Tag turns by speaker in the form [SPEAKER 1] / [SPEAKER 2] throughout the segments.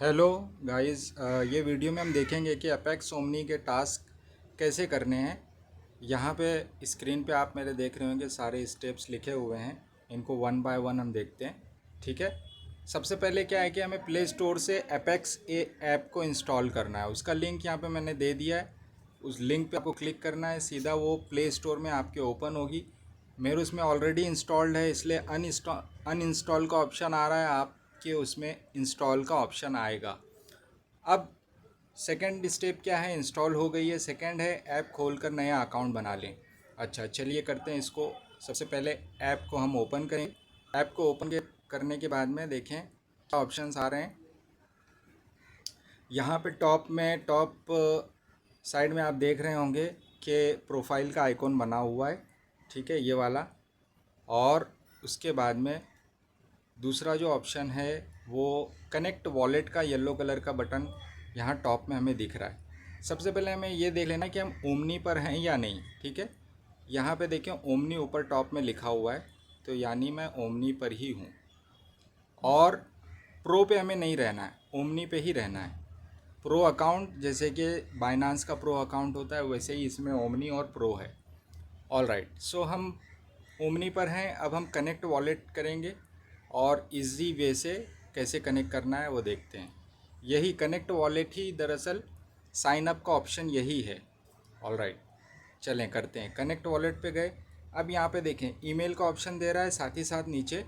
[SPEAKER 1] Hello guys, ये video में हम देखेंगे कि अपेक्स ओमनी के टास्क कैसे करने हैं। यहाँ पे स्क्रीन पे आप मेरे देख रहे होंगे सारे स्टेप्स लिखे हुए हैं। इनको वन बाय वन हम देखते हैं। ठीक है। सबसे पहले क्या है कि हमें प्ले स्टोर से अपेक्स ए ऐप को इंस्टॉल करना है। उसका लिंक यहाँ पे मैंने दे दिया है। उस लिंक पे आपको क्लिक करना है, सीधा वो प्ले स्टोर में आपके ओपन होगी। मेरे उसमें ऑलरेडी इंस्टॉल्ड है, इसलिए अनइंस्टॉल का ऑप्शन आ रहा है, आपके उसमें इंस्टॉल का ऑप्शन आएगा। अब सेकंड स्टेप क्या है, इंस्टॉल हो गई है। सेकंड है ऐप खोलकर नया अकाउंट बना लें। अच्छा, चलिए करते हैं इसको। सबसे पहले ऐप को हम ओपन करें। ऐप को ओपन करने के बाद में देखें क्या ऑप्शंस आ रहे हैं। यहाँ पे टॉप साइड में आप देख रहे होंगे कि प्रोफाइल का आइकॉन बना हुआ है। ठीक है, ये वाला। और उसके बाद में दूसरा जो ऑप्शन है वो कनेक्ट वॉलेट का येलो कलर का बटन यहाँ टॉप में हमें दिख रहा है। सबसे पहले हमें ये देख लेना कि हम ओमनी पर हैं या नहीं। ठीक है, यहाँ पे देखें ओमनी ऊपर टॉप में लिखा हुआ है, तो यानी मैं ओमनी पर ही हूँ। और प्रो पे हमें नहीं रहना है, ओमनी पे ही रहना है। प्रो अकाउंट जैसे कि बाइनांस का प्रो अकाउंट होता है, वैसे ही इसमें ओमनी और प्रो है। ऑल राइट, सो हम ओमनी पर हैं। अब हम कनेक्ट वॉलेट करेंगे और इजी वे से कैसे कनेक्ट करना है वो देखते हैं। यही कनेक्ट वॉलेट ही दरअसल साइन अप का ऑप्शन यही है। ऑल राइट, चलें करते हैं। कनेक्ट वॉलेट पे गए। अब यहाँ पे देखें ईमेल का ऑप्शन दे रहा है, साथ ही साथ नीचे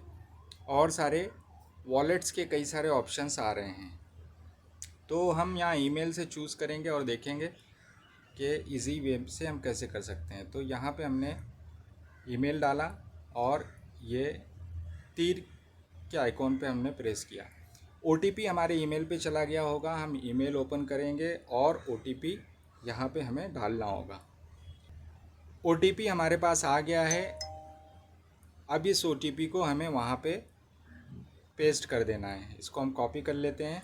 [SPEAKER 1] और सारे वॉलेट्स के कई सारे ऑप्शंस आ रहे हैं। तो हम यहाँ ईमेल से चूज़ करेंगे और देखेंगे कि इजी वे से हम कैसे कर सकते हैं। तो यहाँ पे हमने ईमेल डाला और ये तीर के आइकॉन पे हमने प्रेस किया। ओटीपी हमारे ईमेल पे चला गया होगा। हम ईमेल ओपन करेंगे और ओटीपी यहाँ पे हमें डालना होगा। ओटीपी हमारे पास आ गया है। अब इस ओटीपी को हमें वहाँ पे पेस्ट कर देना है। इसको हम कॉपी कर लेते हैं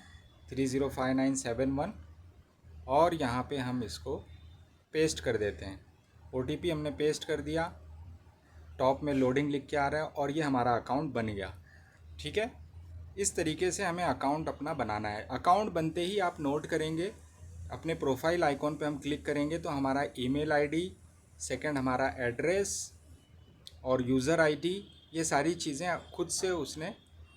[SPEAKER 1] 305971 और यहाँ पे हम इसको पेस्ट कर देते हैं। ओटीपी हमने पेस्ट कर दिया। टॉप में लोडिंग लिख के आ रहा है और ये हमारा अकाउंट बन गया। ठीक है, इस तरीके से हमें अकाउंट अपना बनाना है। अकाउंट बनते ही आप नोट करेंगे, अपने प्रोफाइल आइकॉन पे हम क्लिक करेंगे तो हमारा ईमेल आईडी, सेकंड हमारा एड्रेस और यूज़र आईडी, ये सारी चीज़ें खुद से उसने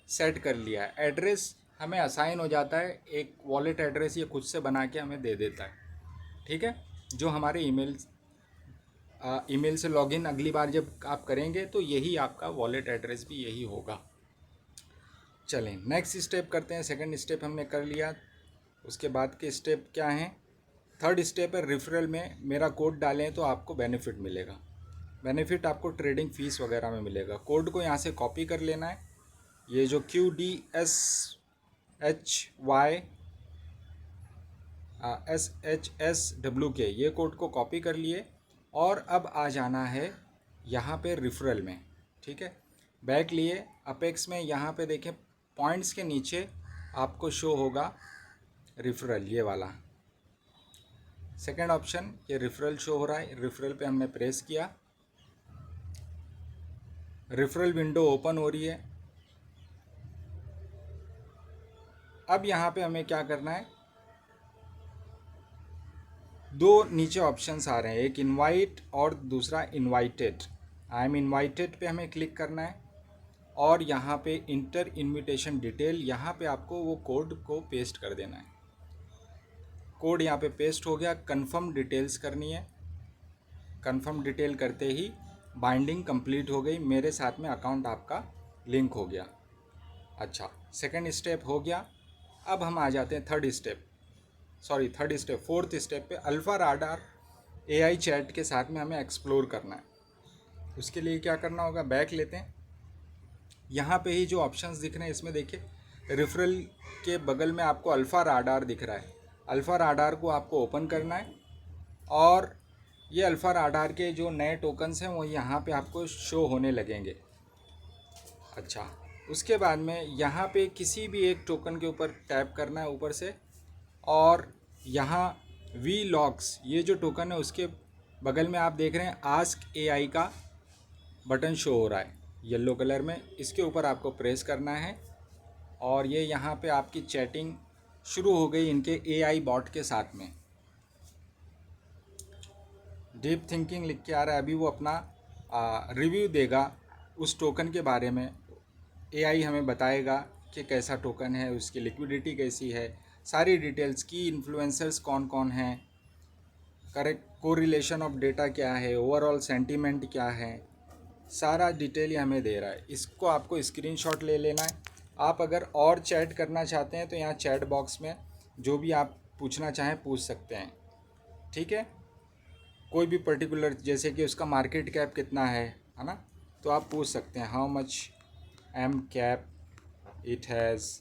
[SPEAKER 1] सेट कर लिया है। एड्रेस हमें असाइन हो जाता है, एक वॉलेट एड्रेस ये खुद से बना के हमें दे देता है। ठीक है, जो हमारे ईमेल से लॉगिन अगली बार जब आप करेंगे तो यही आपका वॉलेट एड्रेस भी यही होगा। चलें नेक्स्ट स्टेप करते हैं। सेकंड स्टेप हमने कर लिया, उसके बाद के स्टेप क्या हैं। थर्ड स्टेप है रेफरल में मेरा कोड डालें तो आपको बेनिफिट मिलेगा। बेनिफिट आपको ट्रेडिंग फ़ीस वगैरह में मिलेगा। कोड को यहाँ से कॉपी कर लेना है। ये जो QDSHYSHSWK ये कोड को कॉपी कर लिए और अब आ जाना है यहाँ पे रेफरल में। ठीक है, बैक लिए अपेक्स में। यहाँ पे देखें पॉइंट्स के नीचे आपको शो होगा रेफरल, ये वाला सेकंड ऑप्शन, ये रेफरल शो हो रहा है। रेफरल पे हमने प्रेस किया, रेफरल विंडो ओपन हो रही है। अब यहाँ पे हमें क्या करना है, दो नीचे ऑप्शंस आ रहे हैं, एक इनवाइट और दूसरा इनवाइटेड। आई एम इनवाइटेड पे हमें क्लिक करना है और यहाँ पे इंटर इनविटेशन डिटेल, यहाँ पे आपको वो कोड को पेस्ट कर देना है। कोड यहाँ पे पेस्ट हो गया। कंफर्म डिटेल्स करनी है। कंफर्म डिटेल करते ही बाइंडिंग कंप्लीट हो गई, मेरे साथ में अकाउंट आपका लिंक हो गया। अच्छा, सेकंड स्टेप हो गया। अब हम आ जाते हैं फोर्थ स्टेप पे। अल्फ़ा राडार एआई चैट के साथ में हमें एक्सप्लोर करना है। उसके लिए क्या करना होगा, बैक लेते हैं। यहाँ पे ही जो ऑप्शंस दिख रहे हैं इसमें देखिए, रेफरल के बगल में आपको अल्फ़ा राडार दिख रहा है। अल्फ़ा राडार को आपको ओपन करना है और ये अल्फ़ा राडार के जो नए टोकन्स हैं वो यहाँ पे आपको शो होने लगेंगे। अच्छा, उसके बाद में यहाँ पे किसी भी एक टोकन के ऊपर टैप करना है ऊपर से, और यहाँ वी लॉक्स ये जो टोकन है उसके बगल में आप देख रहे हैं आस्क एआई का बटन शो हो रहा है येलो कलर में। इसके ऊपर आपको प्रेस करना है और ये यहाँ पे आपकी चैटिंग शुरू हो गई इनके एआई बॉट के साथ में। डीप थिंकिंग लिख के आ रहा है, अभी वो अपना रिव्यू देगा उस टोकन के बारे में। एआई हमें बताएगा कि कैसा टोकन है, उसकी लिक्विडिटी कैसी है, सारी डिटेल्स की, इन्फ्लुएंसर्स कौन कौन हैं, करेक्ट कोरिलेशन ऑफ डेटा क्या है, ओवरऑल सेंटीमेंट क्या है, सारा डिटेल ये हमें दे रहा है। इसको आपको स्क्रीनशॉट ले लेना है। आप अगर और चैट करना चाहते हैं तो यहाँ चैट बॉक्स में जो भी आप पूछना चाहें पूछ सकते हैं, ठीक है। कोई भी पर्टिकुलर, जैसे कि उसका मार्केट कैप कितना है ना, तो आप पूछ सकते हैं how much M cap it has,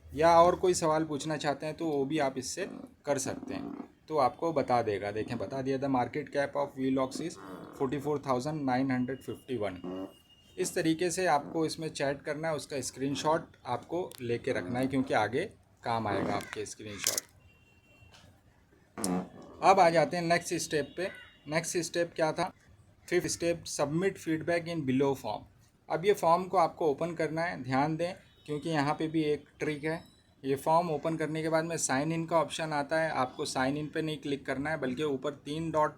[SPEAKER 1] या और कोई सवाल पूछना चाहते हैं तो वो भी आप इससे कर सकते हैं, तो आपको बता देगा। देखें, बता दिया था मार्केट कैप ऑफ वीलॉक्स इज़ 44,951। इस तरीके से आपको इसमें चैट करना है, उसका स्क्रीनशॉट आपको लेके रखना है क्योंकि आगे काम आएगा आपके स्क्रीनशॉट। अब आ जाते हैं नेक्स्ट स्टेप पे। नेक्स्ट स्टेप क्या था? Fifth step, submit feedback in below form. अब ये फॉर्म को आपको ओपन करना है, ध्यान दें क्योंकि यहाँ पे भी एक ट्रिक है। ये फॉर्म ओपन करने के बाद में साइन इन का ऑप्शन आता है, आपको साइन इन पे नहीं क्लिक करना है बल्कि ऊपर 3 डॉट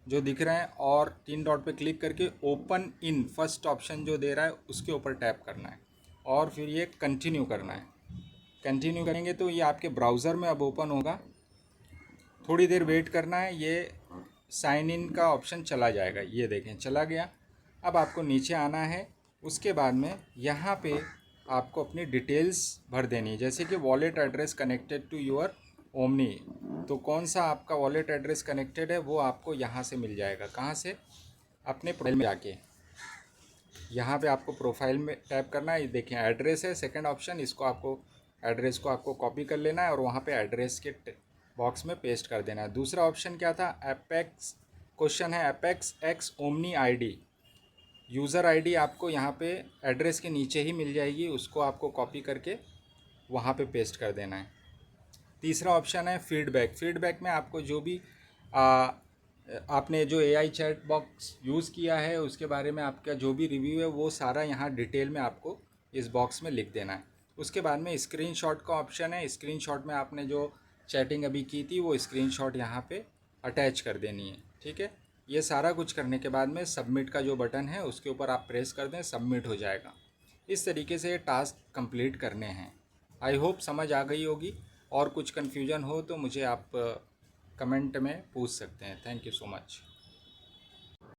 [SPEAKER 1] जो दिख रहे हैं और 3 डॉट पे क्लिक करके ओपन इन फर्स्ट ऑप्शन जो दे रहा है उसके ऊपर टैप करना है और फिर ये कंटिन्यू करना है। कंटिन्यू करेंगे तो ये आपके ब्राउज़र में अब ओपन होगा। थोड़ी देर वेट करना है, ये साइन इन का ऑप्शन चला जाएगा। ये देखें चला गया। अब आपको नीचे आना है, उसके बाद में यहाँ पे आपको अपनी डिटेल्स भर देनी है, जैसे कि wallet address connected to your Omni. तो कौन सा आपका वॉलेट एड्रेस कनेक्टेड है वो आपको यहाँ से मिल जाएगा। कहाँ से? अपने प्रोफाइल में जाके यहाँ पे आपको प्रोफाइल में टैप करना है। देखें एड्रेस है सेकंड ऑप्शन, इसको आपको एड्रेस को आपको कॉपी कर लेना है और वहाँ पे एड्रेस के बॉक्स में पेस्ट कर देना है। दूसरा ऑप्शन क्या था? एपेक्स क्वेश्चन है, apex x omni ID, user ID आपको यहाँ पे एड्रेस के नीचे ही मिल जाएगी, उसको आपको कॉपी करके वहाँ पे पेस्ट कर देना है। तीसरा ऑप्शन है फीडबैक। फीडबैक में आपको जो भी आपने जो एआई चैट बॉक्स यूज़ किया है उसके बारे में आपका जो भी रिव्यू है वो सारा यहाँ डिटेल में आपको इस बॉक्स में लिख देना है। उसके बाद में स्क्रीनशॉट का ऑप्शन है, स्क्रीनशॉट में आपने जो चैटिंग अभी की थी वो स्क्रीनशॉट यहाँ पे अटैच कर देनी है, ठीक है। ये सारा कुछ करने के बाद में सबमिट का जो बटन है उसके ऊपर आप प्रेस कर दें, सबमिट हो जाएगा। इस तरीके से ये टास्क कंप्लीट करने हैं। आई होप समझ आ गई होगी। और कुछ कन्फ्यूजन हो तो मुझे आप कमेंट में पूछ सकते हैं। Thank you so much.